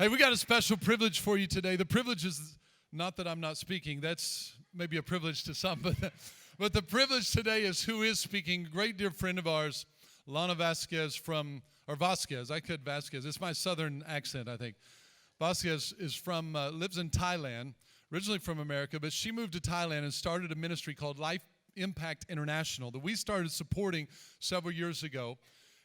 Hey, we got a special privilege for you today. The privilege is not that I'm not speaking. That's maybe a privilege to some, but the privilege today is who is speaking. A great dear friend of ours, Lana Vasques Vasquez. I could Vasquez. It's my southern accent, I think. Vasquez is lives in Thailand, originally from America, but she moved to Thailand and started a ministry called Life Impact International that we started supporting several years ago.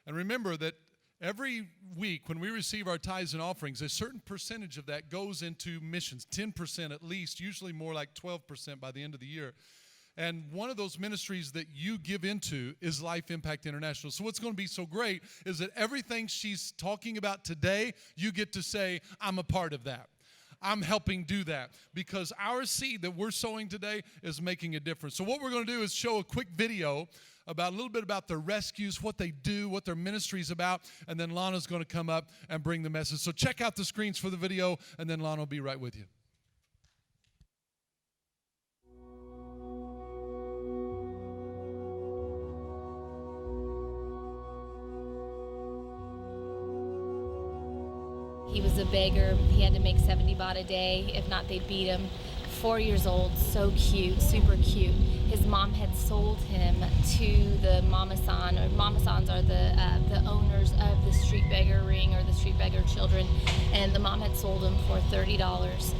And remember that every week when we receive our tithes and offerings, a certain percentage of that goes into missions, 10% at least, usually more like 12% by the end of the year. And one of those ministries that you give into is Life Impact International. So what's going to be so great is that everything she's talking about today, you get to say, I'm a part of that. I'm helping do that because our seed that we're sowing today is making a difference. So what we're going to do is show a quick video about a little bit about their rescues, what they do, what their ministry is about, and then Lana's going to come up and bring the message. So check out the screens for the video, and then Lana will be right with you. He was a beggar. He had to make 70 baht a day. If not, they'd beat him. 4 years old, so cute, super cute. His mom had sold him to the Mama-san, or Mama-sans are the owners of the street beggar ring or the street beggar children, and the mom had sold him for $30,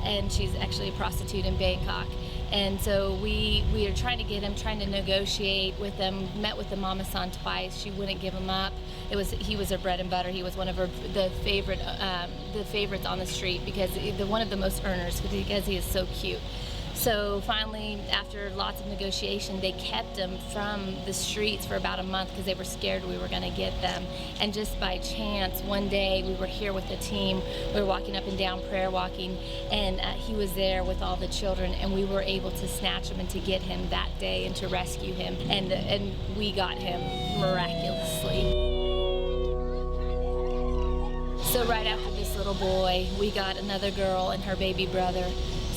and she's actually a prostitute in Bangkok. And so we are trying to get him, trying to negotiate with them, met with the Mama-san twice. She wouldn't give him up. He was her bread and butter. He was one of the favorites on the street because one of the most earners because he is so cute. So finally, after lots of negotiation, they kept him from the streets for about a month because they were scared we were going to get them. And just by chance, one day we were here with the team. We were walking up and down, prayer walking, and he was there with all the children, and we were able to snatch him and to get him that day and to rescue him. And we got him miraculously. So right after this little boy, we got another girl and her baby brother.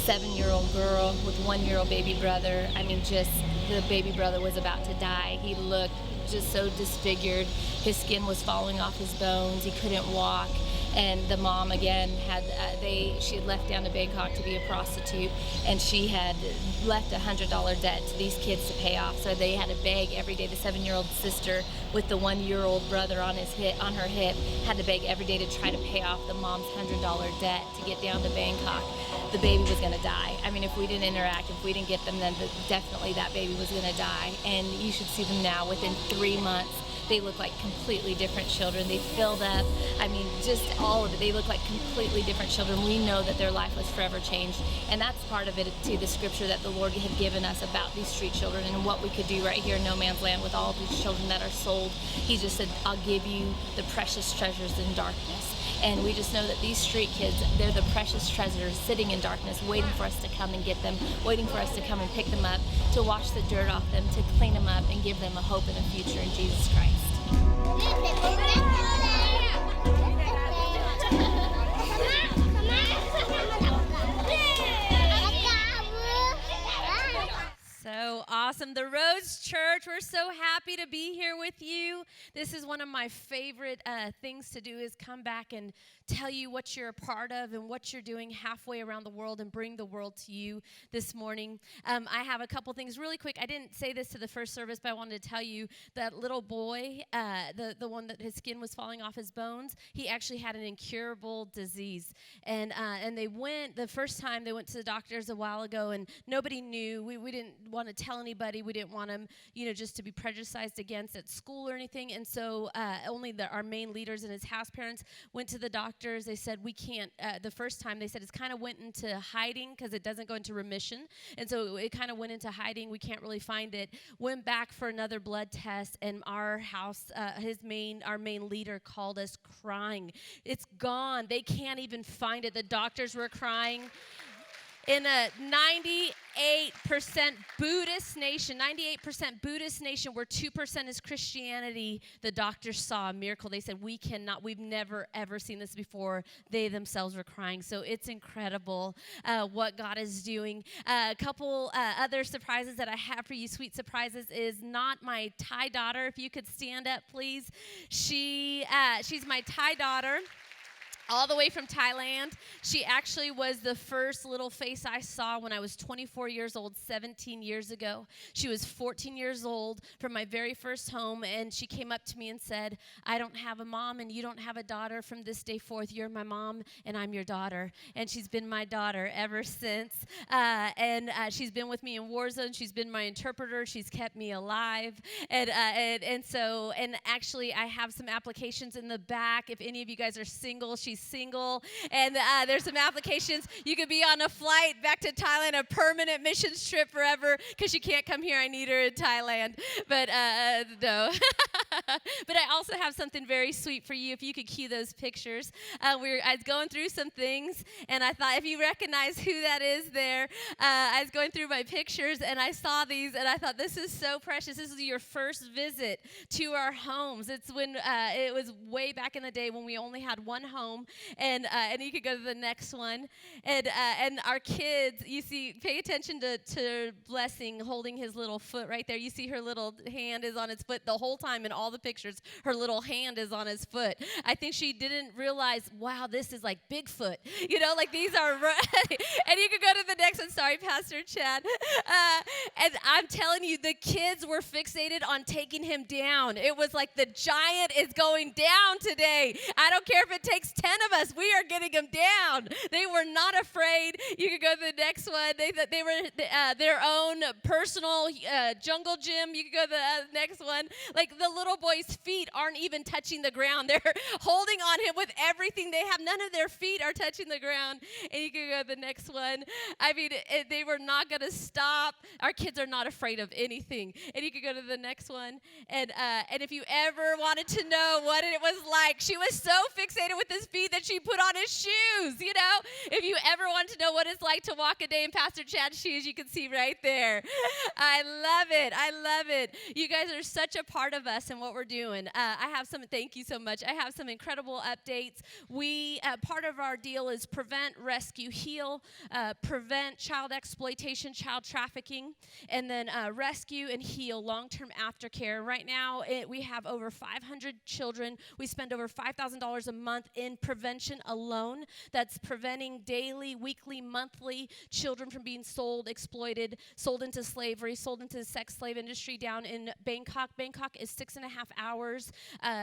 7-year-old girl with 1-year-old baby brother. I mean, just the baby brother was about to die. He looked just so disfigured. His skin was falling off his bones. He couldn't walk. And the mom again she had left down to Bangkok to be a prostitute, and she had left a $100 debt to these kids to pay off. So they had to beg every day. The 7-year-old sister with the 1-year-old brother on her hip had to beg every day to try to pay off the mom's $100 debt to get down to Bangkok. The baby was going to die. I mean, if we didn't interact, if we didn't get them, then definitely that baby was going to die. And you should see them now. Within 3 months, they look like completely different children. They filled up. I mean, just all of it. They look like completely different children. We know that their life was forever changed. And that's part of it, too, the scripture that the Lord had given us about these street children and what we could do right here in No Man's Land with all these children that are sold. He just said, I'll give you the precious treasures in darkness. And we just know that these street kids, they're the precious treasures sitting in darkness, waiting for us to come and get them, waiting for us to come and pick them up, to wash the dirt off them, to clean them up and give them a hope and a future in Jesus Christ. So awesome. The Rose Church, we're so happy to be here with you. This is one of my favorite things to do is come back and tell you what you're a part of and what you're doing halfway around the world and bring the world to you this morning. I have a couple things really quick. I didn't say this to the first service, but I wanted to tell you that little boy, the one that his skin was falling off his bones, he actually had an incurable disease. And the first time they went to the doctors a while ago, and nobody knew. We didn't want to tell anybody. We didn't want him, just to be prejudiced against at school or anything. And so only our main leaders and his house parents went to the doctors. They said, we can't, the first time they said it's kind of went into hiding because it doesn't go into remission. And so it kind of went into hiding. We can't really find it. Went back for another blood test, and our house, our main leader called us crying. It's gone. They can't even find it. The doctors were crying. In a 98% Buddhist nation where 2% is Christianity, the doctors saw a miracle. They said, we've never, ever seen this before. They themselves were crying. So it's incredible what God is doing. A couple other surprises that I have for you, sweet surprises, is not my Thai daughter. If you could stand up, please. She's my Thai daughter. all the way from Thailand. She actually was the first little face I saw when I was 24 years old, 17 years ago. She was 14 years old from my very first home, and she came up to me and said, I don't have a mom and you don't have a daughter. From this day forth, you're my mom and I'm your daughter. And she's been my daughter ever since. She's been with me in war zone. She's been my interpreter. She's kept me alive. And actually, I have some applications in the back. If any of you guys are single, she's single, and there's some applications. You could be on a flight back to Thailand, a permanent missions trip forever, because she can't come here. I need her in Thailand, but no. But I also have something very sweet for you. If you could cue those pictures. I was going through some things, and I thought, if you recognize who that is there, I was going through my pictures, and I saw these, and I thought, this is so precious. This is your first visit to our homes. It's when it was way back in the day when we only had one home, and you could go to the next one, and our kids, you see, pay attention to Blessing holding his little foot right there. You see her little hand is on his foot the whole time in all the pictures. Her little hand is on his foot. I think she didn't realize, wow, this is like Bigfoot. You know, like these are, and you could go to the next one. Sorry, Pastor Chad. And I'm telling you, the kids were fixated on taking him down. It was like the giant is going down today. I don't care if it takes 10 of us. We are getting him down. They were not afraid. You could go to the next one. They were their own personal jungle gym. You could go to the next one. Like the little boy's feet aren't even touching the ground. They're holding on him with everything they have. None of their feet are touching the ground. And you could go to the next one. I mean, they were not going to stop. Our kids are not afraid of anything. And you could go to the next one. And if you ever wanted to know what it was like, she was so fixated with his feet that she put on his shoes, you know? If you ever want to know what it's like to walk a day in Pastor Chad's shoes, you can see right there. I love it. I love it. You guys are such a part of us and what we're doing. Thank you so much. I have some incredible updates. Part of our deal is prevent, rescue, heal, prevent child exploitation, child trafficking, and then rescue and heal, long-term aftercare. Right now, we have over 500 children. We spend over $5,000 a month in prevention alone. That's preventing daily, weekly, monthly children from being sold, exploited, sold into slavery, sold into the sex slave industry down in Bangkok. Bangkok is 6.5 hours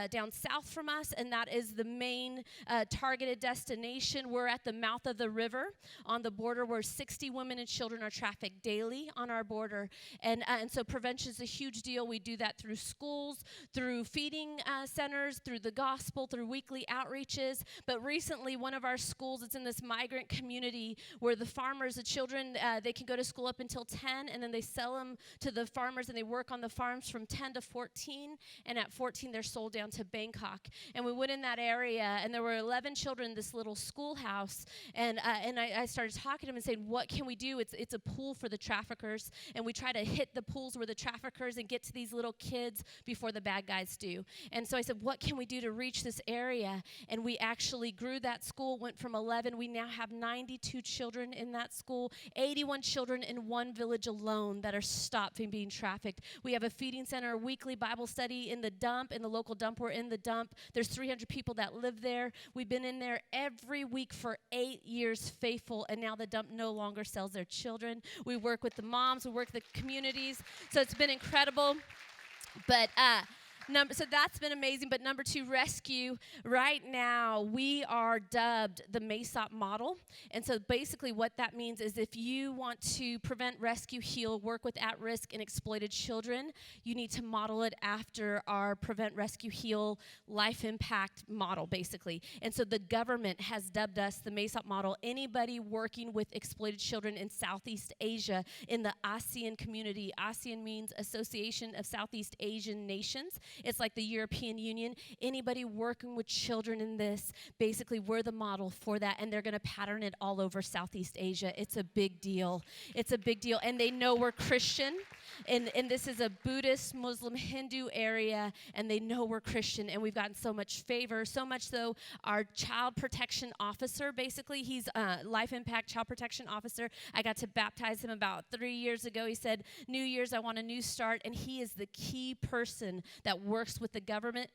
down south from us, and that is the main targeted destination. We're at the mouth of the river on the border where 60 women and children are trafficked daily on our border. And so prevention is a huge deal. We do that through schools, through feeding centers, through the gospel, through weekly outreaches. But recently, one of our schools, it's in this migrant community where the farmers, the children, they can go to school up until 10, and then they sell them to the farmers, and they work on the farms from 10 to 14, and at 14, they're sold down to Bangkok. And we went in that area, and there were 11 children in this little schoolhouse, and I started talking to them and saying, what can we do? It's a pool for the traffickers, and we try to hit the pools where the traffickers and get to these little kids before the bad guys do. And so I said, what can we do to reach this area? And we actually grew that school, went from 11. We now have 92 children in that school, 81 children in one village alone that are stopped from being trafficked. We have a feeding center, a weekly Bible study in the dump, in the local dump. We're in the dump. There's 300 people that live there. We've been in there every week for 8 years faithful, and now the dump no longer sells their children. We work with the moms. We work with the communities. So it's been incredible. But so that's been amazing. But number 2, rescue. Right now, we are dubbed the MESOP model. And so basically what that means is if you want to prevent, rescue, heal, work with at-risk and exploited children, you need to model it after our prevent, rescue, heal, life impact model, basically. And so the government has dubbed us the MESOP model. Anybody working with exploited children in Southeast Asia, in the ASEAN community. ASEAN means Association of Southeast Asian Nations. It's like the European Union. Anybody working with children in this, basically we're the model for that, and they're going to pattern it all over Southeast Asia. It's a big deal. It's a big deal. And they know we're Christian, and this is a Buddhist, Muslim, Hindu area, and they know we're Christian, and we've gotten so much favor, so much so our child protection officer, basically, he's a life impact child protection officer. I got to baptize him about 3 years ago. He said, New Year's, I want a new start, and he is the key person that works with the government.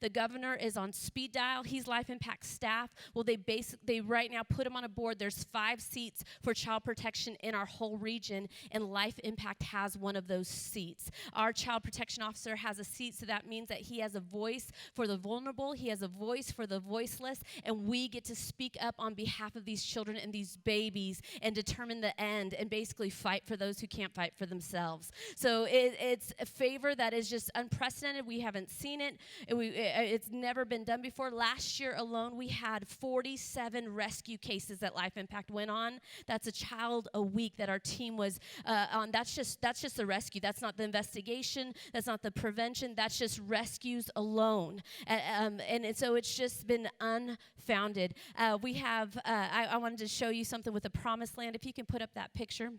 The governor is on speed dial. He's Life Impact staff. Well, they right now put him on a board. There's 5 seats for child protection in our whole region, and Life Impact has one of those seats. Our child protection officer has a seat, so that means that he has a voice for the vulnerable. He has a voice for the voiceless, and we get to speak up on behalf of these children and these babies and determine the end and basically fight for those who can't fight for themselves. So it's a favor that is just unprecedented. We haven't seen it. It's never been done before. Last year alone, we had 47 rescue cases that Life Impact went on. That's a child a week that our team was on. That's just the rescue. That's not the investigation. That's not the prevention. That's just rescues alone. And so it's just been unfounded. We have, I wanted to show you something with the Promised Land. If you can put up that picture.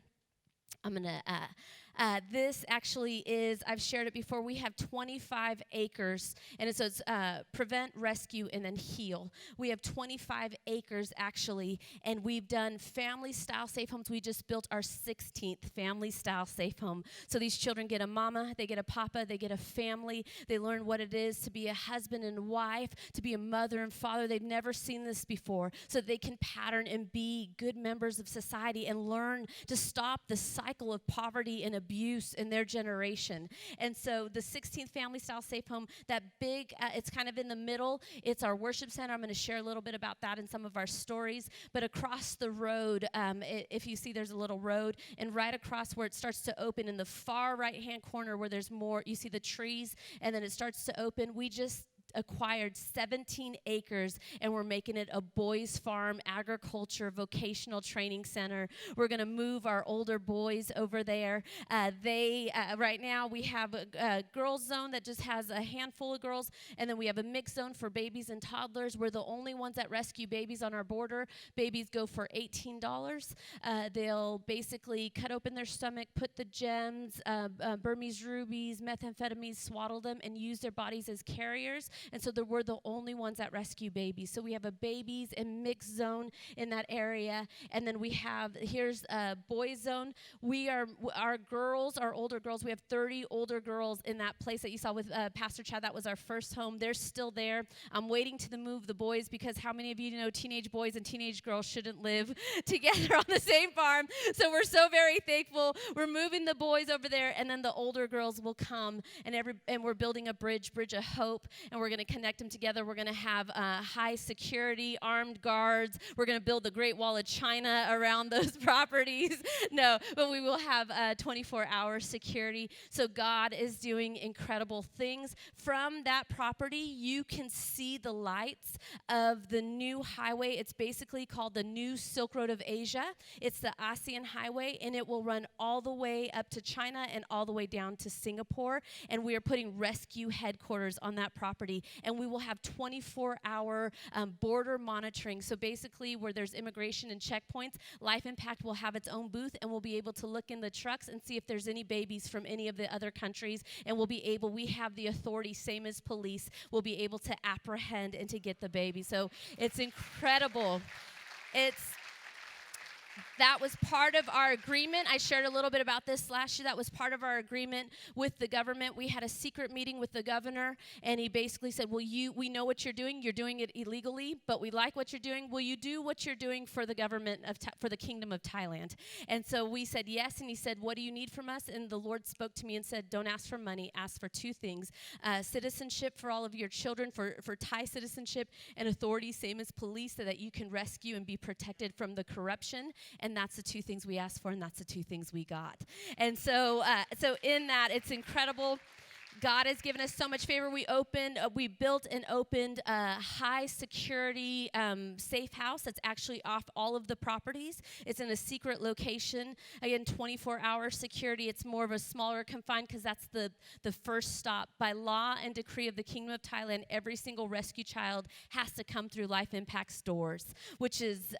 I'm going to, this actually is, I've shared it before, we have 25 acres, and it's prevent, rescue, and then heal. We have 25 acres actually, and we've done family-style safe homes. We just built our 16th family-style safe home. So these children get a mama, they get a papa, they get a family. They learn what it is to be a husband and wife, to be a mother and father. They've never seen this before, so they can pattern and be good members of society and learn to stop the cycle of poverty and abuse in their generation. And so the 16th Family Style Safe Home, that big, it's kind of in the middle. It's our worship center. I'm going to share a little bit about that in some of our stories. But across the road, if you see, there's a little road, and right across where it starts to open in the far right-hand corner where there's more, you see the trees, and then it starts to open. We just acquired 17 acres, and we're making it a boys farm, agriculture, vocational training center. We're going to move our older boys over there. Right now we have a girls zone that just has a handful of girls, and then we have a mixed zone for babies and toddlers. We're the only ones that rescue babies on our border. Babies go for $18. They'll basically cut open their stomach, put the gems, Burmese rubies, methamphetamines, swaddle them, and use their bodies as carriers. And so we're the only ones that rescue babies. So we have a babies and mixed zone in that area. And then we have, here's a boys zone. Our girls, our older girls, we have 30 older girls in that place that you saw with Pastor Chad. That was our first home. They're still there. I'm waiting to move the boys, because how many of you know teenage boys and teenage girls shouldn't live together on the same farm? So we're so very thankful. We're moving the boys over there, and then the older girls will come, and we're building a bridge of hope, and we're going to connect them together. We're going to have high security, armed guards. We're going to build the Great Wall of China around those properties. No, but we will have 24-hour security. So God is doing incredible things. From that property, you can see the lights of the new highway. It's basically called the New Silk Road of Asia. It's the ASEAN Highway, and it will run all the way up to China and all the way down to Singapore. And we are putting rescue headquarters on that property. And we will have 24-hour border monitoring. So basically, where there's immigration and checkpoints, Life Impact will have its own booth, and we'll be able to look in the trucks and see if there's any babies from any of the other countries. And we have the authority, same as police, we'll be able to apprehend and to get the baby. So it's incredible. That was part of our agreement. I shared a little bit about this last year. That was part of our agreement with the government. We had a secret meeting with the governor, and he basically said, we know what you're doing. You're doing it illegally, but we like what you're doing. Will you do what you're doing for the government for the kingdom of Thailand? And so we said yes, and he said, what do you need from us? And the Lord spoke to me and said, don't ask for money. Ask for 2 things. Citizenship for all of your children, for Thai citizenship, and authority, same as police, so that you can rescue and be protected from the corruption. And that's the 2 things we asked for, and that's the 2 things we got. And so in that, it's incredible. God has given us so much favor. We built and opened a high security safe house that's actually off all of the properties. It's in a secret location. Again, 24-hour security. It's more of a smaller confined, because that's the first stop. By law and decree of the Kingdom of Thailand, every single rescue child has to come through Life Impact's doors, which is,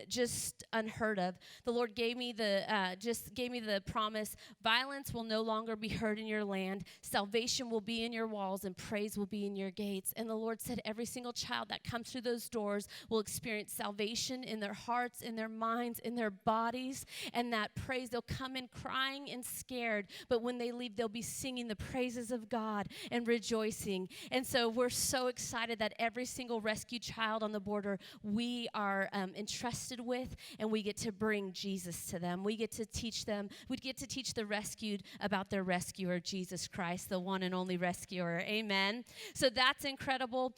just unheard of. The Lord gave me the promise: violence will no longer be heard in your land. Salvation salvation will be in your walls and praise will be in your gates. And the Lord said every single child that comes through those doors will experience salvation in their hearts, in their minds, in their bodies, and that praise, they'll come in crying and scared, but when they leave, they'll be singing the praises of God and rejoicing. And so we're so excited that every single rescued child on the border we are entrusted with, and we get to bring Jesus to them. We get to teach them, we get to teach the rescued about their rescuer, Jesus Christ, the one and only rescuer. Amen. So that's incredible.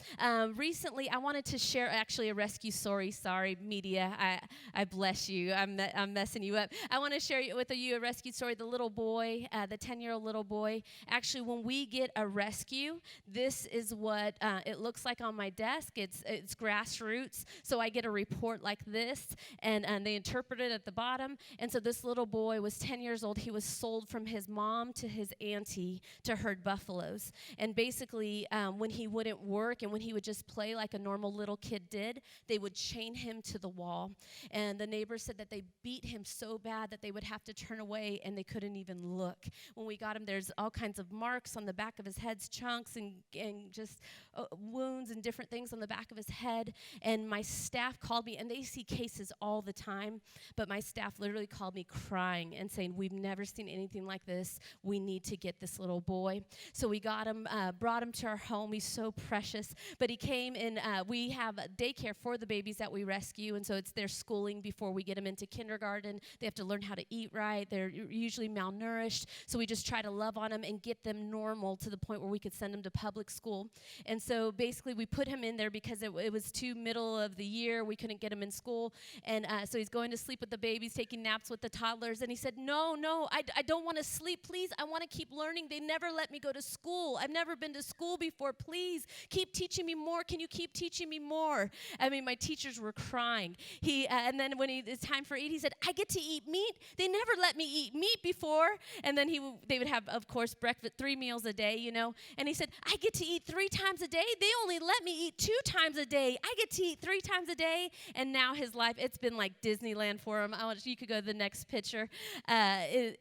Recently, I wanted to share actually a rescue story. Sorry, media. I bless you. I'm messing you up. I want to share with you a rescue story. The little boy, the 10-year-old little boy. Actually, when we get a rescue, this is what it looks like on my desk. It's grassroots. So I get a report like this, and they interpret it at the bottom. And so this little boy was 10 years old. He was sold from his mom to his auntie to herd buffaloes. And basically, when he wouldn't work and when he would just play like a normal little kid did, they would chain him to the wall. And the neighbors said that they beat him so bad that they would have to turn away and they couldn't even look. When we got him, there's all kinds of marks on the back of his head, chunks and just wounds and different things on the back of his head. And my staff called me, and they see cases all the time, but my staff literally called me crying and saying, we've never seen anything like this. We need to get this little boy. So we got him, brought him to our home. He's so precious. But he came and we have daycare for the babies that we rescue, and so it's their schooling before we get them into kindergarten. They have to learn how to eat right. They're usually malnourished, so we just try to love on them and get them normal to the point where we could send them to public school. And so basically we put him in there because it was too middle of the year. We couldn't get him in school, and so he's going to sleep with the babies, taking naps with the toddlers, and he said, no, I don't want to sleep, please. I want to keep learning. They never let me go to school. I've never been to school before. Please keep teaching me more. Can you keep teaching me more? I mean, my teachers were crying. And then when it's time for eat, he said, I get to eat meat. They never let me eat meat before. And then they would have, of course, breakfast, 3 meals a day, And he said, I get to eat 3 times a day. They only let me eat 2 times a day. I get to eat 3 times a day. And now his life, it's been like Disneyland for him. You could go to the next picture.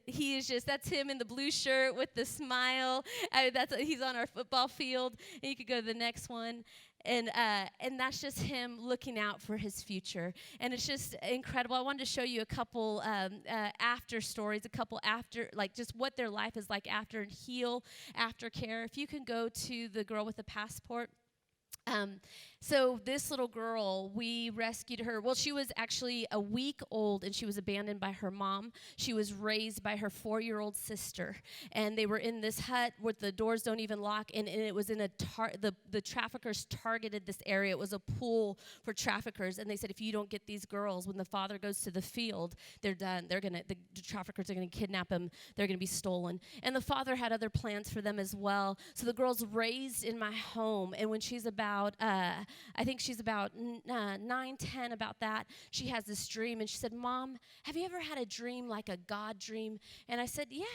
He is that's him in the blue shirt with the smile. He's on our football field. And you could go to the next one. And that's just him looking out for his future. And it's just incredible. I wanted to show you a couple after stories, like just what their life is like after and heal, aftercare. If you can go to the girl with the passport. So this little girl, we rescued her. Well, she was actually a week old, and she was abandoned by her mom. She was raised by her 4-year-old sister, and they were in this hut where the doors don't even lock, and it was in the traffickers targeted this area. It was a pool for traffickers, and they said, if you don't get these girls, when the father goes to the field, they're done. The traffickers are going to kidnap them. They're going to be stolen. And the father had other plans for them as well. So the girl's raised in my home, and when she's about I think she's about 9, 10, about that. She has this dream, and she said, Mom, have you ever had a dream like a God dream? And I said, yeah,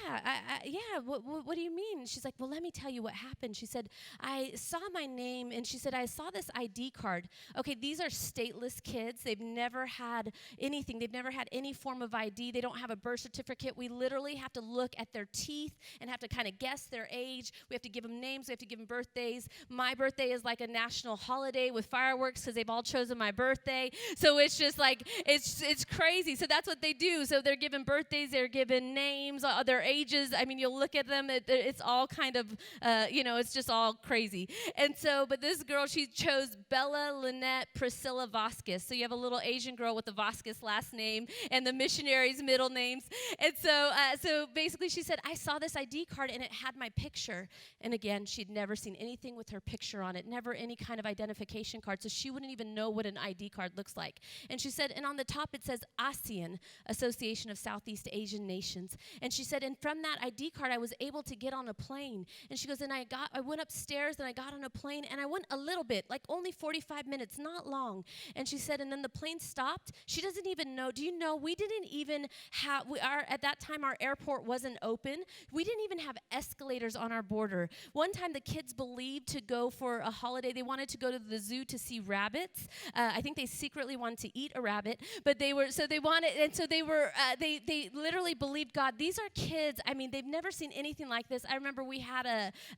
what do you mean? And she's like, well, let me tell you what happened. She said, I saw my name, and she said, I saw this ID card. Okay, these are stateless kids. They've never had anything. They've never had any form of ID. They don't have a birth certificate. We literally have to look at their teeth and have to kind of guess their age. We have to give them names. We have to give them birthdays. My birthday is like a national holiday with fireworks because they've all chosen my birthday. So it's just like, it's crazy. So that's what they do. So they're given birthdays, they're given names, their ages. I mean, you'll look at them, it's all kind of, it's just all crazy. And so, but this girl, she chose Bella Lynette Priscilla Vasquez. So you have a little Asian girl with the Vasquez last name and the missionaries' middle names. And so basically she said, I saw this ID card and it had my picture. And again, she'd never seen anything with her picture on it, never any kind of identification card, so she wouldn't even know what an ID card looks like. And she said, and on the top it says ASEAN, Association of Southeast Asian Nations. And she said, and from that ID card, I was able to get on a plane. And she goes, and I went upstairs and I got on a plane and I went a little bit, like only 45 minutes, not long. And she said, and then the plane stopped. She doesn't even know. Do you know, we didn't even have, at that time our airport wasn't open. We didn't even have escalators on our border. One time the kids believed to go for a holiday. They wanted to go to the zoo to see rabbits. I think they secretly wanted to eat a rabbit, but they literally believed God. These are kids. I mean, they've never seen anything like this. I remember we had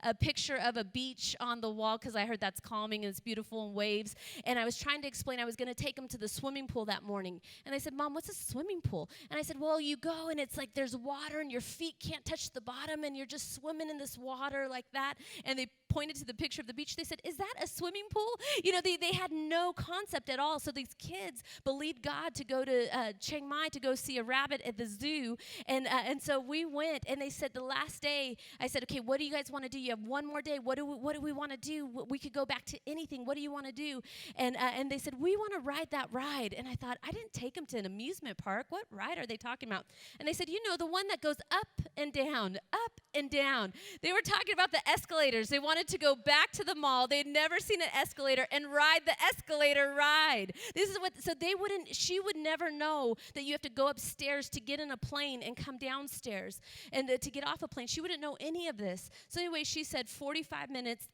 a picture of a beach on the wall because I heard that's calming and it's beautiful and waves. And I was trying to explain I was going to take them to the swimming pool that morning. And they said, Mom, what's a swimming pool? And I said, well, you go and it's like there's water and your feet can't touch the bottom and you're just swimming in this water like that. And they pointed to the picture of the beach. They said, is that a swimming pool? You know, they had no concept at all. So these kids believed God to go to Chiang Mai to go see a rabbit at the zoo. And so we went, and they said the last day, I said, okay, what do you guys want to do? You have one more day. What do we want to do? We could go back to anything. What do you want to do? And they said, we want to ride that ride. And I thought, I didn't take them to an amusement park. What ride are they talking about? And they said, you know, the one that goes up and down, up and down. They were talking about the escalators. They wanted to go back to the mall. They'd never seen an escalator and ride the escalator ride. This is so she would never know that you have to go upstairs to get in a plane and come downstairs and to get off a plane. She wouldn't know any of this. So anyway, she said 45 minutes.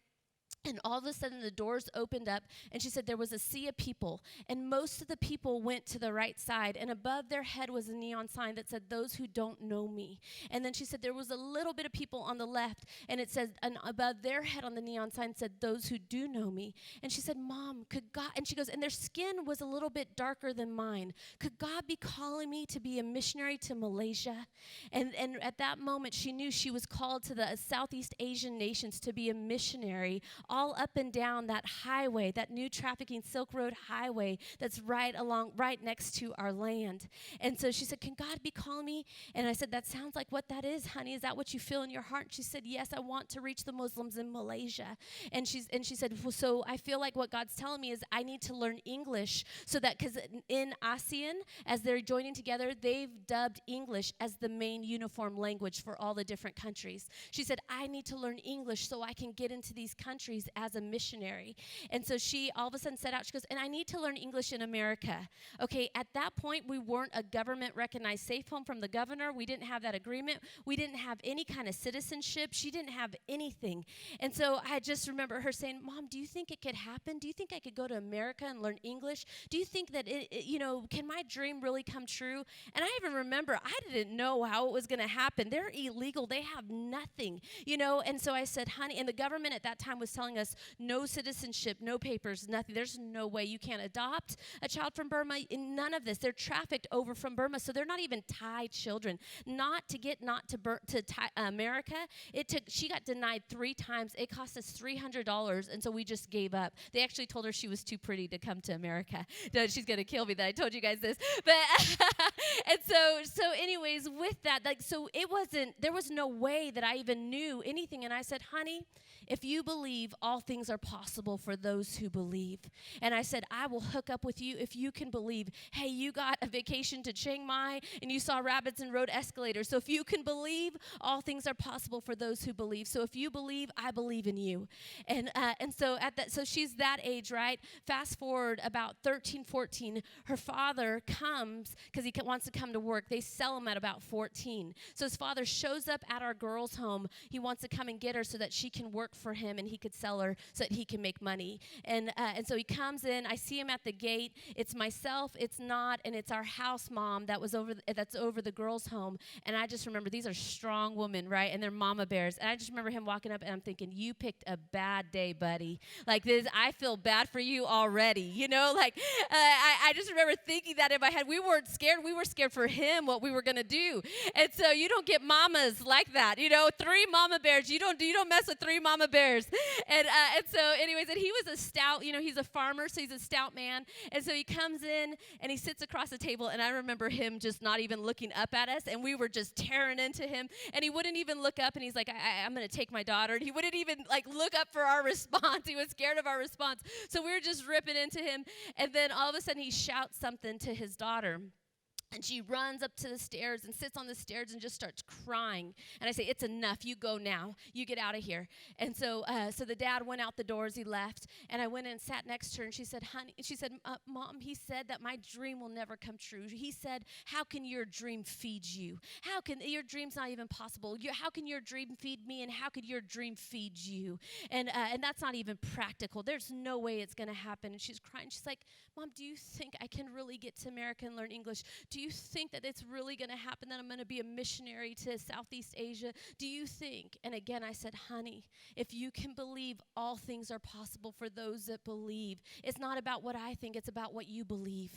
And all of a sudden, the doors opened up, and she said there was a sea of people, and most of the people went to the right side, and above their head was a neon sign that said, those who don't know me. And then she said there was a little bit of people on the left, and it says, and above their head on the neon sign said, those who do know me. And she said, Mom, could God, and she goes, and their skin was a little bit darker than mine. Could God be calling me to be a missionary to Malaysia? And at that moment, she knew she was called to the Southeast Asian nations to be a missionary, all up and down that highway, that new trafficking Silk Road highway that's right next to our land. And so she said, can God be calling me? And I said, that sounds like what that is, honey. Is that what you feel in your heart? And she said, yes, I want to reach the Muslims in Malaysia. And she said, well, so I feel like what God's telling me is I need to learn English so that, because in ASEAN, as they're joining together, they've dubbed English as the main uniform language for all the different countries. She said, I need to learn English so I can get into these countries as a missionary. And so she all of a sudden set out, she goes, and I need to learn English in America. Okay, at that point, we weren't a government-recognized safe home from the governor. We didn't have that agreement. We didn't have any kind of citizenship. She didn't have anything. And so I just remember her saying, Mom, do you think it could happen? Do you think I could go to America and learn English? Do you think that, can my dream really come true? And I even remember, I didn't know how it was going to happen. They're illegal. They have nothing, And so I said, honey, and the government at that time was telling us no citizenship, no papers, nothing. There's no way you can't adopt a child from Burma. None of this. They're trafficked over from Burma, so they're not even Thai children. Not to America. She got denied 3 times. It cost us $300, and so we just gave up. They actually told her she was too pretty to come to America. She's gonna kill me that I told you guys this, but and so anyways, with that, there was no way that I even knew anything. And I said, honey, if you believe, all things are possible for those who believe. And I said, I will hook up with you if you can believe. Hey, you got a vacation to Chiang Mai and you saw rabbits and rode escalators. So if you can believe, all things are possible for those who believe. So if you believe, I believe in you. And so so she's that age, right? Fast forward about 13, 14, her father comes because he wants to come to work. They sell him at about 14. So his father shows up at our girls' home. He wants to come and get her so that she can work for him and he could sell her so that he can make money. And so he comes in. I see him at the gate. It's myself, it's not, and it's our house mom that's over the girls' home. And I just remember these are strong women, right? And they're mama bears. And I just remember him walking up and I'm thinking, you picked a bad day, buddy. Like this, I feel bad for you already. I just remember thinking that in my head. We weren't scared. We were scared for him, what we were gonna do. And so you don't get mamas like that. 3 mama bears. You don't mess with 3 mama bears. And so anyways, and he was a stout, he's a farmer, so he's a stout man. And so he comes in and he sits across the table, and I remember him just not even looking up at us, and we were just tearing into him, and he wouldn't even look up, and he's like, I'm going to take my daughter, and he wouldn't even look up for our response. He was scared of our response. So we were just ripping into him, and then all of a sudden he shouts something to his daughter. And she runs up to the stairs and sits on the stairs and just starts crying. And I say, it's enough. You go now. You get out of here. And so the dad went out the door as he left. And I went and sat next to her. And she said, Mom, he said that my dream will never come true. He said, how can your dream feed you? How can your dream's not even possible? How can your dream feed me? And how could your dream feed you? And that's not even practical. There's no way it's going to happen. And she's crying. She's like, Mom, do you think I can really get to America and learn English? Do you think that it's really going to happen, that I'm going to be a missionary to Southeast Asia? Do you think? And again, I said, honey, if you can believe, all things are possible for those that believe. It's not about what I think. It's about what you believe.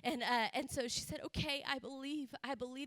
And so she said, okay, I believe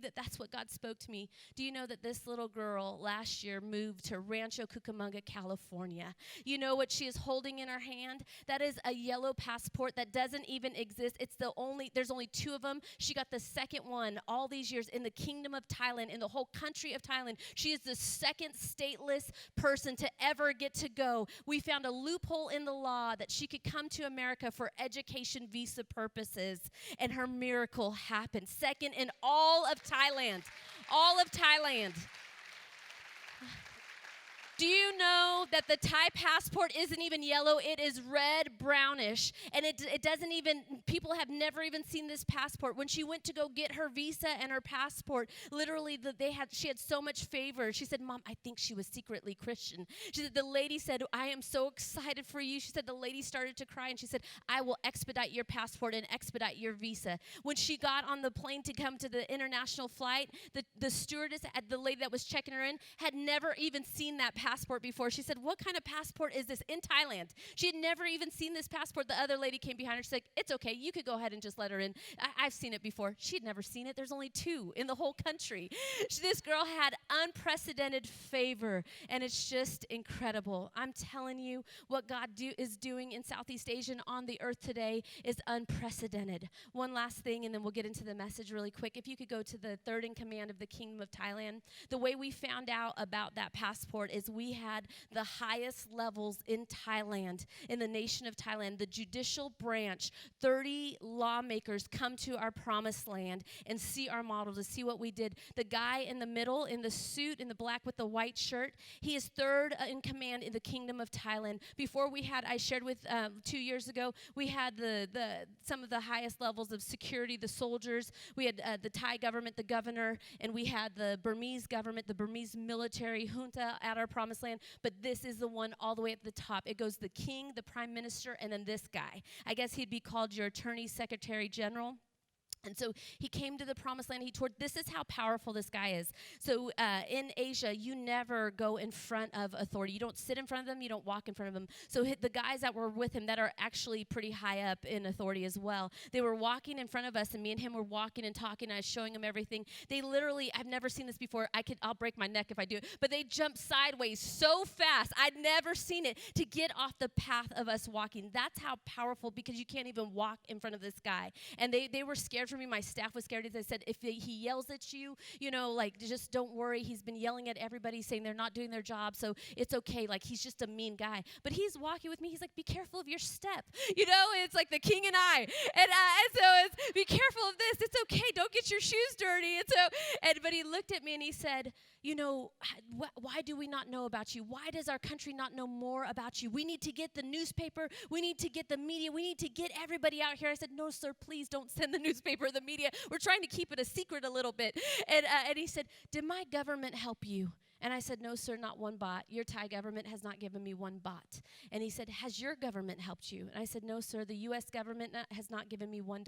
that that's what God spoke to me. Do you know that this little girl last year moved to Rancho Cucamonga, California? You know what she is holding in her hand? That is a yellow passport that doesn't even exist. There's only 2 of them. She got the second one all these years in the kingdom of Thailand, in the whole country of Thailand. She is the second stateless person to ever get to go. We found a loophole in the law that she could come to America for education visa purposes, and her miracle happened. Second in all of Thailand. All of Thailand. Do you know that the Thai passport isn't even yellow? It is red, brownish. And it doesn't even, people have never even seen this passport. When she went to go get her visa and her passport, literally she had so much favor. She said, Mom, I think she was secretly Christian. She said, the lady said, I am so excited for you. She said, the lady started to cry and she said, I will expedite your passport and expedite your visa. When she got on the plane to come to the international flight, the stewardess, the lady that was checking her in, had never even seen that passport before. She said, what kind of passport is this in Thailand? She had never even seen this passport. The other lady came behind her. She's like, it's okay. You could go ahead and just let her in. I've seen it before. She had never seen it. There's only 2 in the whole country. This girl had unprecedented favor, and it's just incredible. I'm telling you, what God is doing in Southeast Asia and on the earth today is unprecedented. One last thing, and then we'll get into the message really quick. If you could go to the third in command of the Kingdom of Thailand. The way we found out about that passport is we had the highest levels in Thailand, in the nation of Thailand. The judicial branch, 30 lawmakers come to our promised land and see our model, to see what we did. The guy in the middle, in the suit, in the black with the white shirt, he is third in command in the Kingdom of Thailand. Before I shared with 2 years ago, we had some of the highest levels of security, the soldiers. We had the Thai government, the governor, and we had the Burmese government, the Burmese military junta at our promised land. But this is the one all the way at the top. It goes the king, the prime minister, and then this guy. I guess he'd be called your attorney secretary general. And so he came to the promised land. He toured. This is how powerful this guy is. So in Asia, you never go in front of authority. You don't sit in front of them. You don't walk in front of them. So the guys that were with him that are actually pretty high up in authority as well, they were walking in front of us, and me and him were walking and talking, and I was showing him everything. They literally, I've never seen this before. I'll break my neck if I do it. But they jumped sideways so fast. I'd never seen it, to get off the path of us walking. That's how powerful, because you can't even walk in front of this guy. And they were scared for me. My staff was scared. As I said, if he yells at you, just don't worry. He's been yelling at everybody, saying they're not doing their job, so it's okay. Like, he's just a mean guy. But he's walking with me. He's like, be careful of your step. It's like the king and I. And so it's, be careful of this. It's okay. Don't get your shoes dirty. But he looked at me and he said, why do we not know about you? Why does our country not know more about you? We need to get the newspaper. We need to get the media. We need to get everybody out here. I said, no, sir, please don't send the newspaper or the media. We're trying to keep it a secret a little bit. And he said, did my government help you? And I said, no, sir, not one baht. Your Thai government has not given me 1 baht. And he said, has your government helped you? And I said, no, sir, the U.S. government has not given me $1.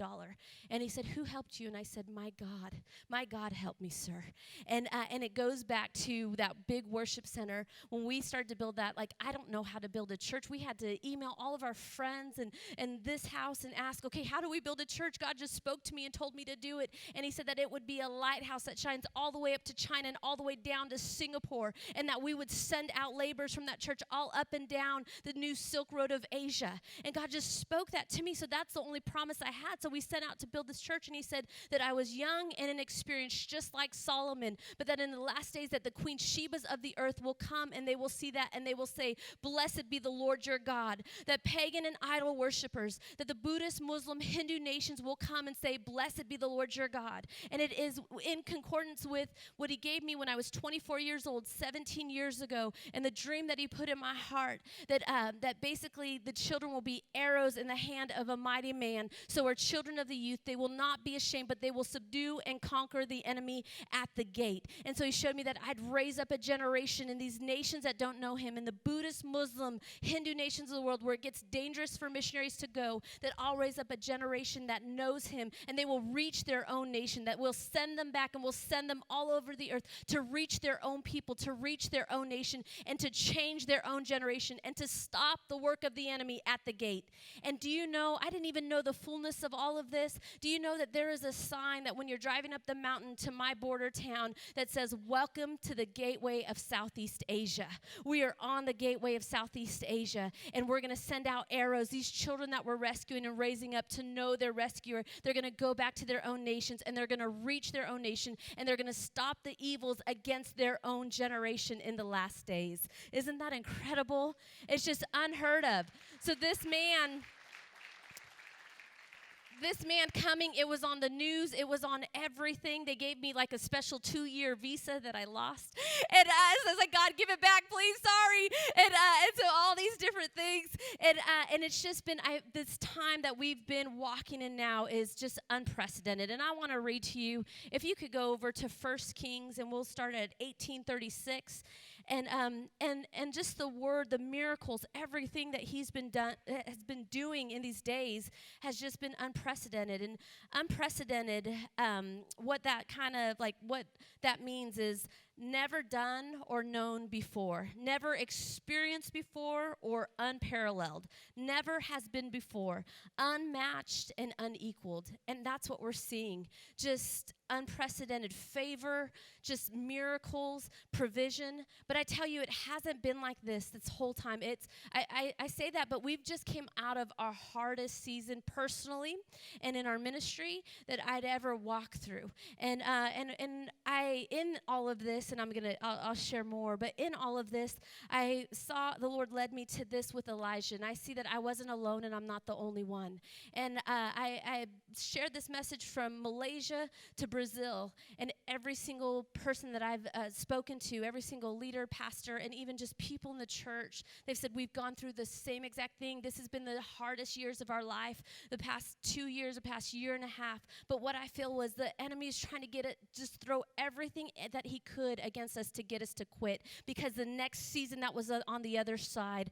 And he said, who helped you? And I said, my God. My God helped me, sir. And it goes back to that big worship center. When we started to build that, I don't know how to build a church. We had to email all of our friends and this house and ask, okay, how do we build a church? God just spoke to me and told me to do it. And he said that it would be a lighthouse that shines all the way up to China and all the way down to Singapore Singapore, and that we would send out laborers from that church all up and down the new Silk Road of Asia. And God just spoke that to me. So that's the only promise I had. So we set out to build this church, and he said that I was young and inexperienced, just like Solomon, but that in the last days that the Queen Shebas of the earth will come, and they will see that, and they will say, blessed be the Lord your God. That pagan and idol worshipers, that the Buddhist, Muslim, Hindu nations will come and say, blessed be the Lord your God. And it is in concordance with what he gave me when I was 24 years old, 17 years ago, and the dream that he put in my heart, that basically the children will be arrows in the hand of a mighty man. So our children of the youth, they will not be ashamed, but they will subdue and conquer the enemy at the gate. And so he showed me that I'd raise up a generation in these nations that don't know him, in the Buddhist, Muslim, Hindu nations of the world where it gets dangerous for missionaries to go, that I'll raise up a generation that knows him, and they will reach their own nation, that will send them back, and will send them all over the earth to reach their own people, to reach their own nation, and to change their own generation, and to stop the work of the enemy at the gate. And do you know, I didn't even know the fullness of all of this. Do you know that there is a sign that when you're driving up the mountain to my border town that says, welcome to the gateway of Southeast Asia. We are on the gateway of Southeast Asia, and we're going to send out arrows. These children that we're rescuing and raising up to know their rescuer, they're going to go back to their own nations, and they're going to reach their own nation, and they're going to stop the evils against their own generation in the last days. Isn't that incredible? It's just unheard of. So this man coming, it was on the news, it was on everything. They gave me like a special 2-year visa that I lost. And I was like, God, give it back, please, sorry. And so all these different things. And it's just been, this time that we've been walking in now is just unprecedented. And I want to read to you, if you could go over to 1 Kings, and we'll start at 1836. And just the word, the miracles, everything that has been doing in these days has just been unprecedented. And unprecedented, what that means is never done or known before, never experienced before or unparalleled, never has been before, unmatched and unequaled. And that's what we're seeing, just unprecedented favor, just miracles, provision. But I tell you, it hasn't been like this whole time. I say that, but we've just came out of our hardest season personally and in our ministry that I'd ever walk through. And I, in all of this, and I'll share more, but in all of this, I saw the Lord led me to this with Elijah, and I see that I wasn't alone, and I'm not the only one. And I shared this message from Malaysia to Brazil, and every single person that I've spoken to, every single leader, pastor, and even just people in the church, they've said, we've gone through the same exact thing. This has been the hardest years of our life, the past 2 years, the past year and a half. But what I feel was the enemy is trying to just throw everything that he could against us to get us to quit, because the next season that was on the other side,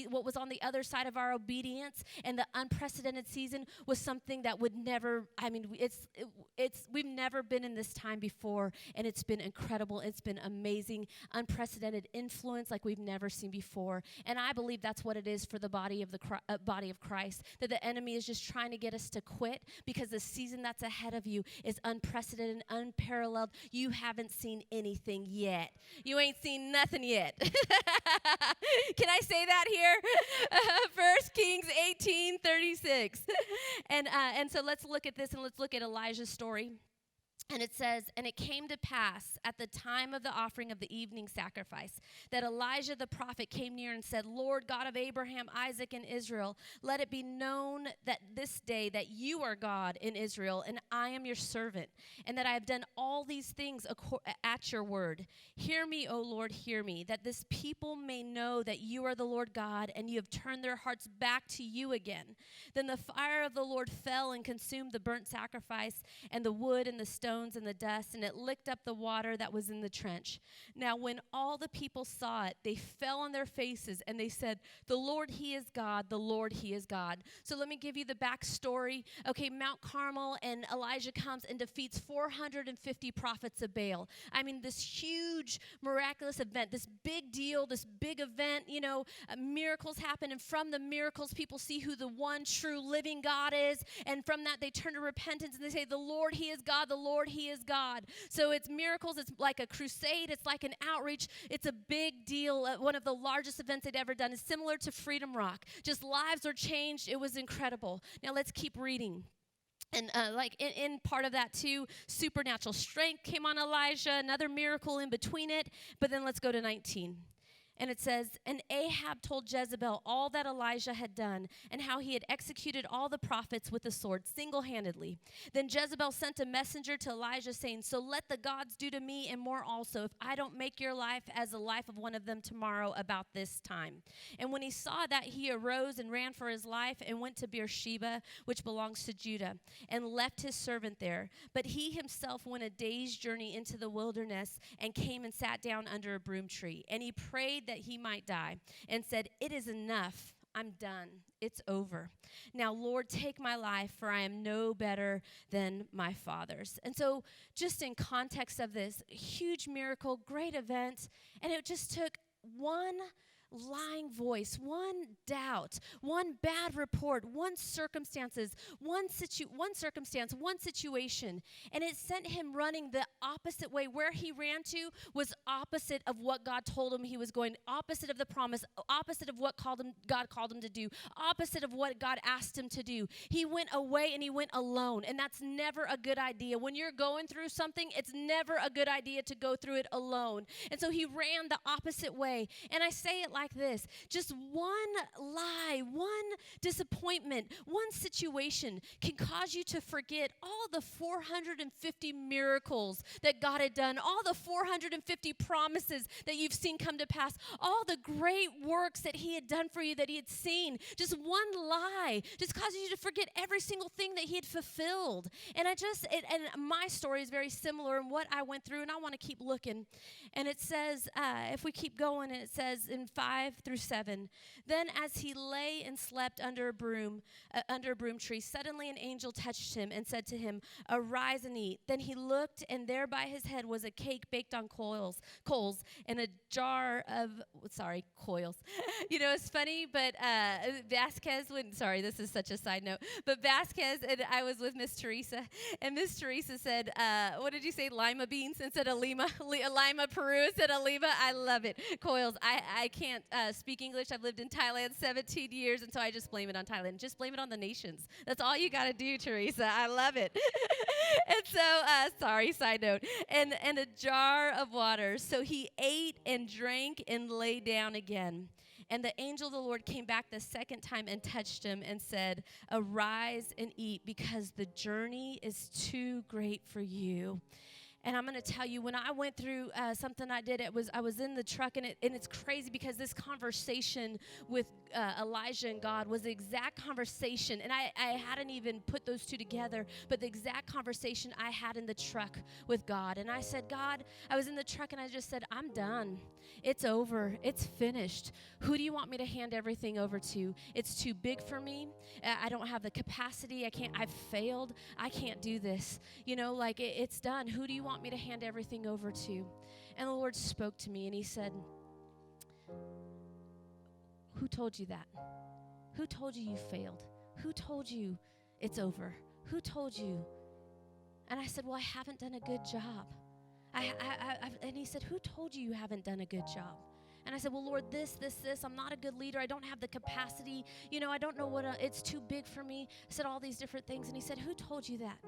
what was on the other side of our obedience and the unprecedented season was something that would never, we've never been in this time before, and it's been incredible. It's been amazing, unprecedented influence like we've never seen before. And I believe that's what it is for the body of Christ, that the enemy is just trying to get us to quit, because the season that's ahead of you is unprecedented and unparalleled. You haven't seen anything yet. You ain't seen nothing yet. Can I say that here? 1 Kings 18:36. And so let's look at this, and let's look at Elijah's story. And it says, and it came to pass at the time of the offering of the evening sacrifice that Elijah the prophet came near and said, Lord God of Abraham, Isaac, and Israel, let it be known that this day that you are God in Israel, and I am your servant, and that I have done all these things at your word. Hear me, O Lord, hear me, that this people may know that you are the Lord God, and you have turned their hearts back to you again. Then the fire of the Lord fell and consumed the burnt sacrifice and the wood and the stone and the dust, and it licked up the water that was in the trench. Now when all the people saw it, they fell on their faces, and they said, the Lord, he is God, the Lord, he is God. So let me give you the backstory. Okay, Mount Carmel, and Elijah comes and defeats 450 prophets of Baal. I mean, this huge miraculous event, this big deal, this big event, miracles happen, and from the miracles, people see who the one true living God is, and from that, they turn to repentance, and they say, the Lord, he is God, the Lord, Lord, he is God. So it's miracles. It's like a crusade. It's like an outreach. It's a big deal. One of the largest events they'd ever done. It's similar to Freedom Rock. Just lives were changed. It was incredible. Now let's keep reading. And like in part of that too, supernatural strength came on Elijah, another miracle in between it. But then let's go to 19. And it says, and Ahab told Jezebel all that Elijah had done and how he had executed all the prophets with the sword single-handedly. Then Jezebel sent a messenger to Elijah saying, so let the gods do to me and more also if I don't make your life as the life of one of them tomorrow about this time. And when he saw that, he arose and ran for his life and went to Beersheba, which belongs to Judah, and left his servant there. But he himself went a day's journey into the wilderness and came and sat down under a broom tree. And he prayed that he might die and said, it is enough. I'm done. It's over. Now, Lord, take my life, for I am no better than my fathers. And so just in context of this huge miracle, great event, and it just took one lying voice, one doubt, one bad report, one circumstance, one situation, and it sent him running the opposite way. Where he ran to was opposite of what God told him he was going, opposite of the promise, opposite of what God called him to do, opposite of what God asked him to do. He went away and he went alone, and that's never a good idea. When you're going through something, it's never a good idea to go through it alone. And so he ran the opposite way, and I say it like this, just one lie, one disappointment, one situation can cause you to forget all the 450 miracles that God had done, all the 450 promises that you've seen come to pass, all the great works that he had done for you that he had seen. Just one lie just causes you to forget every single thing that he had fulfilled. And and my story is very similar in what I went through, and I want to keep looking. And it says, if we keep going, and it says in 5-7, then as he lay and slept under a broom tree, suddenly an angel touched him and said to him, arise and eat. Then he looked, and there by his head was a cake baked on coals, and a jar of, coils. You know, it's funny, but Vasquez, this is such a side note, but Vasquez, and I was with Miss Teresa, and Miss Teresa said, what did you say, lima beans instead of lima? Lima Peru instead of lima? I love it. Coils. I can't speak English. I've lived in Thailand 17 years, and so I just blame it on Thailand. Just blame it on the nations. That's all you got to do, Teresa. I love it. And so, side note, and a jar of water. So he ate and drank and lay down again. And the angel of the Lord came back the second time and touched him and said, arise and eat, because the journey is too great for you. And I'm going to tell you, when I went through something I did, I was in the truck, and it's crazy because this conversation with Elijah and God was the exact conversation, and I hadn't even put those two together, but the exact conversation I had in the truck with God. And I said, God, I was in the truck, and I just said, I'm done. It's over. It's finished. Who do you want me to hand everything over to? It's too big for me. I don't have the capacity. I've failed. I can't do this. You know, like it's done. Who do you want me to hand everything over to? And the Lord spoke to me, and he said, who told you that? Who told you you failed? Who told you it's over? Who told you? And I said, well, I haven't done a good job. And he said, who told you haven't done a good job? And I said, well, Lord, this. I'm not a good leader. I don't have the capacity. You know, I don't know it's too big for me. I said all these different things. And he said, who told you that?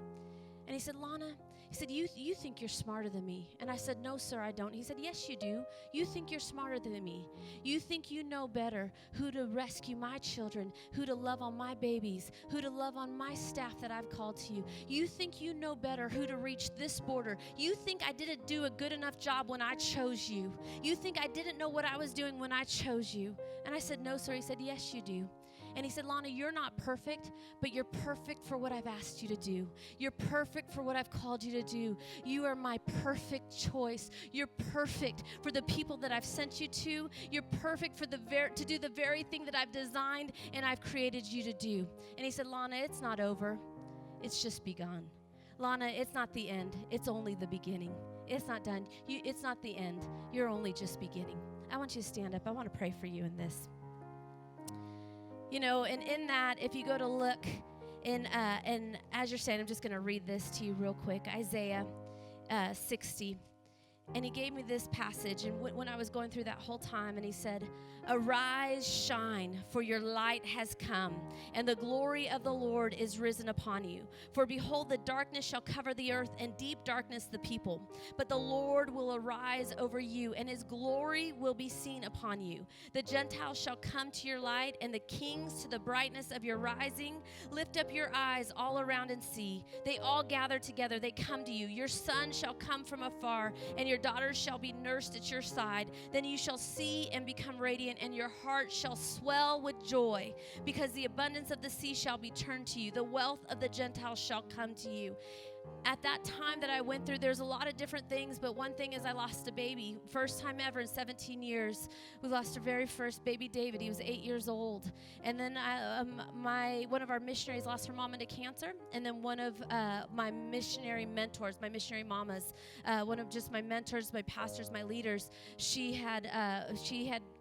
And he said, Lana, he said, you think you're smarter than me. And I said, no, sir, I don't. He said, yes, you do. You think you're smarter than me. You think you know better who to rescue my children, who to love on my babies, who to love on my staff that I've called to you. You think you know better who to reach this border. You think I didn't do a good enough job when I chose you. You think I didn't know what I was doing when I chose you. And I said, no, sir. He said, yes, you do. And he said, Lana, you're not perfect, but you're perfect for what I've asked you to do. You're perfect for what I've called you to do. You are my perfect choice. You're perfect for the people that I've sent you to. You're perfect for to do the very thing that I've designed and I've created you to do. And he said, Lana, it's not over. It's just begun. Lana, it's not the end. It's only the beginning. It's not done. It's not the end. You're only just beginning. I want you to stand up. I want to pray for you in this. You know, and in that, if you go to look And as you're saying, I'm just going to read this to you real quick. Isaiah 60. And he gave me this passage, and when I was going through that whole time, and he said, "Arise, shine, for your light has come, and the glory of the Lord is risen upon you. For behold, the darkness shall cover the earth, and deep darkness the people. But the Lord will arise over you, and his glory will be seen upon you. The Gentiles shall come to your light, and the kings to the brightness of your rising. Lift up your eyes all around and see. They all gather together, they come to you. Your son shall come from afar, and your daughters shall be nursed at your side. Then you shall see and become radiant, and your heart shall swell with joy, because the abundance of the sea shall be turned to you. The wealth of the Gentiles shall come to you." At that time that I went through, there's a lot of different things, but one thing is I lost a baby. First time ever in 17 years. We lost our very first baby, David. He was 8 years old. And then one of our missionaries lost her mom into cancer. And then one of my missionary mentors, my missionary mamas, one of just my mentors, my pastors, my leaders, she had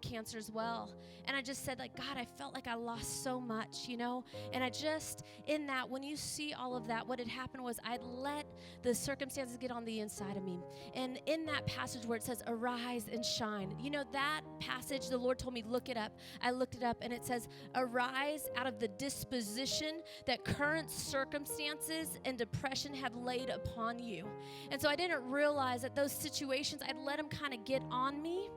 cancer as well. And I just said, like, God, I felt like I lost so much, you know? And I just, in that, when you see all of that, what had happened was I'd let the circumstances get on the inside of me. And in that passage where it says, "Arise and shine," you know, that passage, the Lord told me, look it up. I looked it up, and it says, "Arise out of the disposition that current circumstances and depression have laid upon you." And so I didn't realize that those situations, I'd let them kind of get on me.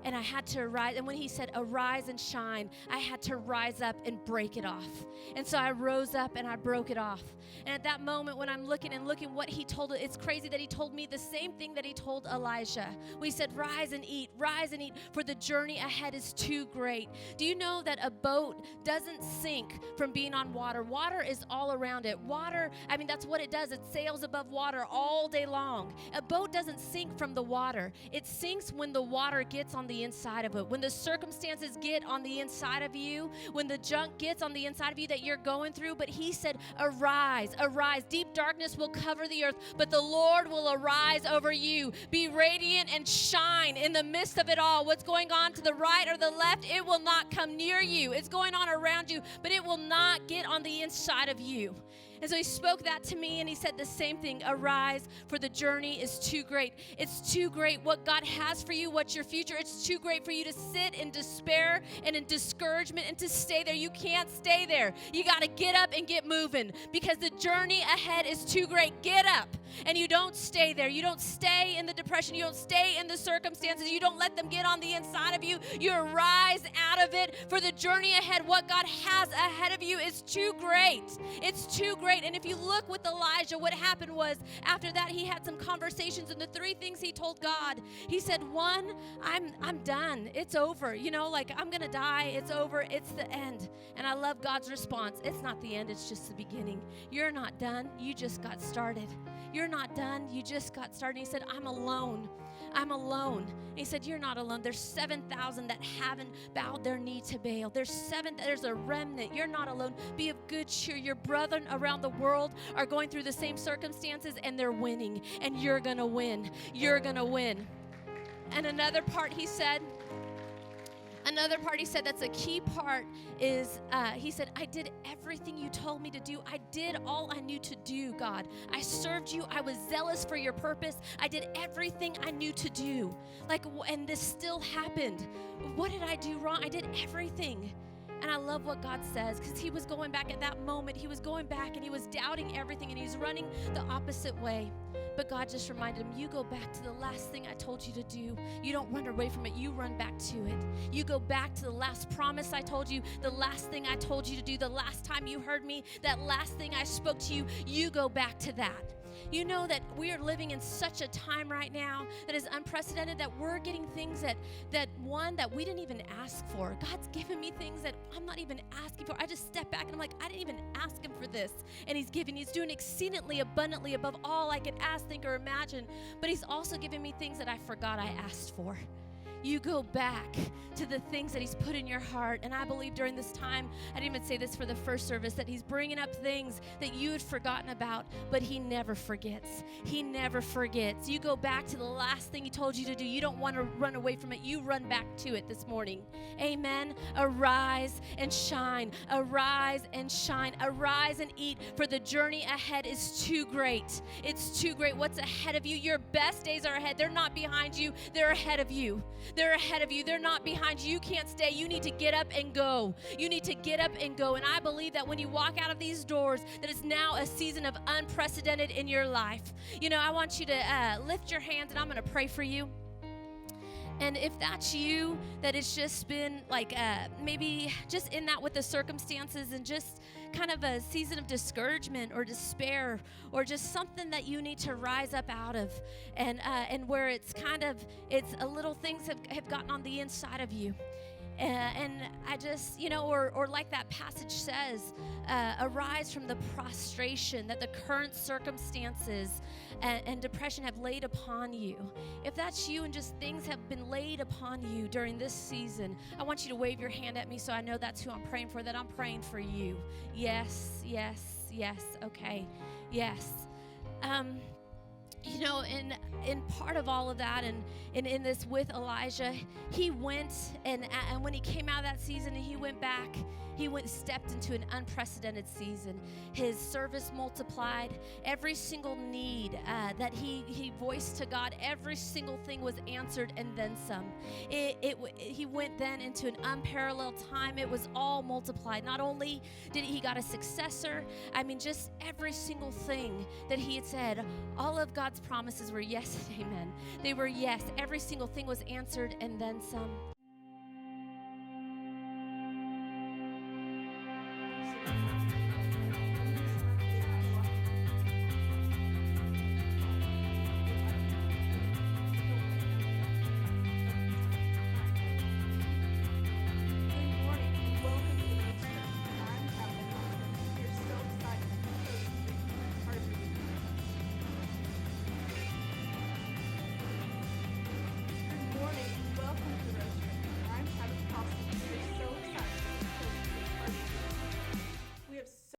And I had to arise. And when he said, "Arise and shine," I had to rise up and break it off. And so I rose up and I broke it off. And at that moment, when I'm looking what he told, it's crazy that he told me the same thing that he told Elijah. We said, rise and eat, for the journey ahead is too great." Do you know that a boat doesn't sink from being on water? Water is all around it. Water, that's what it does. It sails above water all day long. A boat doesn't sink from the water. It sinks when the water gets on the inside of it. When the circumstances get on the inside of you, when the junk gets on the inside of you that you're going through. But he said, "Arise, arise. Deep darkness will cover the earth, but the Lord will arise over you. Be radiant and shine in the midst of it all." What's going on to the right or the left, it will not come near you. It's going on around you, but it will not get on the inside of you. And so he spoke that to me, and he said the same thing. Arise, for the journey is too great. It's too great what God has for you, what's your future. It's too great for you to sit in despair and in discouragement and to stay there. You can't stay there. You got to get up and get moving, because the journey ahead is too great. Get up, and you don't stay there. You don't stay in the depression. You don't stay in the circumstances. You don't let them get on the inside of you. You rise out of it, for the journey ahead, what God has ahead of you is too great. It's too great. And if you look with Elijah, what happened was after that he had some conversations, and the three things he told God, he said, one, I'm done. It's over. You know, like, I'm going to die. It's over. It's the end. And I love God's response. It's not the end. It's just the beginning. You're not done. You just got started. You're not done. You just got started. And he said, I'm alone. I'm alone. And he said, you're not alone. There's 7,000 that haven't bowed their knee to Baal. There's a remnant. You're not alone. Be of good cheer. Your brethren around the world are going through the same circumstances, and they're winning. And you're going to win. You're going to win. And another part he said that's a key part is, he said, I did everything you told me to do. I did all I knew to do, God. I served you. I was zealous for your purpose. I did everything I knew to do. And this still happened. What did I do wrong? I did everything. And I love what God says, because he was going back at that moment. He was going back and he was doubting everything, and he's running the opposite way. But God just reminded him, you go back to the last thing I told you to do. You don't run away from it. You run back to it. You go back to the last promise I told you, the last thing I told you to do, the last time you heard me, that last thing I spoke to you. You go back to that. You know that we are living in such a time right now that is unprecedented, that we're getting things that we didn't even ask for. God's given me things that I'm not even asking for. I just step back and I'm like, I didn't even ask him for this. And he's doing exceedingly abundantly above all I could ask, think, or imagine. But he's also given me things that I forgot I asked for. you go back to the things that he's put in your heart. And I believe during this time, I didn't even say this for the first service, that he's bringing up things that you had forgotten about, but he never forgets. He never forgets. You go back to the last thing he told you to do. You don't want to run away from it. You run back to it this morning. Amen. Arise and shine. Arise and shine. Arise and eat, for the journey ahead is too great. It's too great. What's ahead of you? Your best days are ahead. They're not behind you. They're ahead of you. They're ahead of you. They're not behind you. You can't stay. You need to get up and go. You need to get up and go. And I believe that when you walk out of these doors, that it's now a season of unprecedented in your life. You know, I want you to lift your hands, and I'm going to pray for you. And if that's you, that it's just been like maybe just in that with the circumstances and just kind of a season of discouragement or despair, or just something that you need to rise up out of, and where it's a little things have gotten on the inside of you. And I just, or like that passage says, arise from the prostration that the current circumstances and depression have laid upon you. If that's you and just things have been laid upon you during this season, I want you to wave your hand at me so I know that's who I'm praying for, that I'm praying for you. Yes, yes, yes, okay, yes. In part of all of that, and in this with Elijah, he went and when he came out of that season and he went back, stepped into an unprecedented season. His service multiplied. Every single need that he voiced to God, every single thing was answered and then some. He went then into an unparalleled time. It was all multiplied. Not only did he got a successor, just every single thing that he had said, all of God's promises were yes and amen. They were yes. Every single thing was answered and then some.